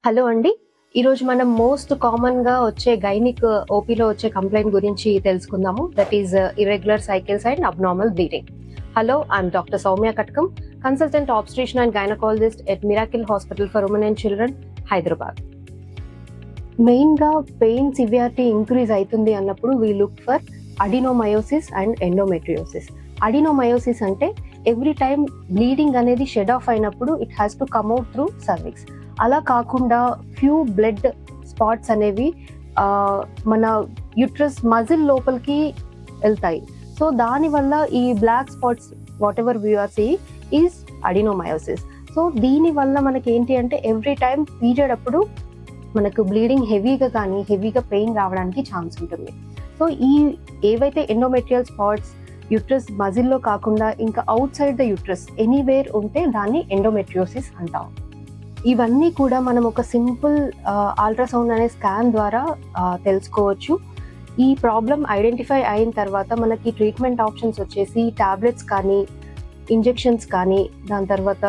Hello అండి. ఈరోజు మనం మోస్ట్ కామన్‌గా వచ్చే గైనిక్ ఓపీలో వచ్చే కంప్లెయింట్ గురించి తెలుసుకుందాము. That is irregular cycles and abnormal bleeding. Hello, I'm doctor Soumya Katakam, consultant obstetrician and gynaecologist at miracle hospital for women and children, Hyderabad. మెయిన్‌గా పెయిన్ సివియారిటీ ఇంక్రీజ్ అవుతుంది అన్నప్పుడు we look for adenomyosis and endometriosis. Adenomyosis అంటే every time bleeding అనేది shed of అయినప్పుడు it has to come out through cervix. అలా కాకుండా few blood spots అనేవి మన యూట్రస్ మజిల్ లోపలికి వెళ్తాయి. సో దానివల్ల ఈ black spots whatever we are see is adenomyosis. So దీనివల్ల మనకి ఏంటి అంటే ఎవ్రీ టైం పీరియడ్ అప్పుడు మనకు బ్లీడింగ్ హెవీగా పెయిన్ రావడానికి ఛాన్స్ ఉంటుంది. సో ఈ ఏవైతే ఎండోమెట్రియల్ స్పాట్స్ యూట్రస్ మజిల్లో కాకుండా ఇంకా out side the uterus anywhere ఉంటే దాన్ని ఎండోమెట్రియోసిస్ అంటాం. ఇవన్నీ కూడా మనం ఒక సింపుల్ అల్ట్రాసౌండ్ అనే స్కాన్ ద్వారా తెలుసుకోవచ్చు. ఈ ప్రాబ్లం ఐడెంటిఫై అయిన తర్వాత మనకి ట్రీట్మెంట్ ఆప్షన్స్ వచ్చేసి టాబ్లెట్స్ కానీ, ఇంజెక్షన్స్ కానీ, దాని తర్వాత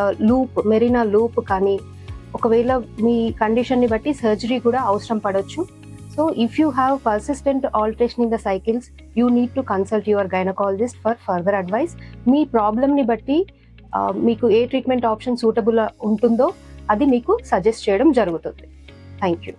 మెరీనా లూప్ కానీ, ఒకవేళ మీ కండిషన్ని బట్టి సర్జరీ కూడా అవసరం పడవచ్చు. So if you have persistent alteration in the cycles, you need to consult your gynaecologist for further advice. మీ ప్రాబ్లమ్ని బట్టి మీకు ఏ ట్రీట్మెంట్ ఆప్షన్ సూటబుల్ ఉంటుందో అది మీకు సజెస్ట్ చేయడం జరుగుతుంది. Thank you.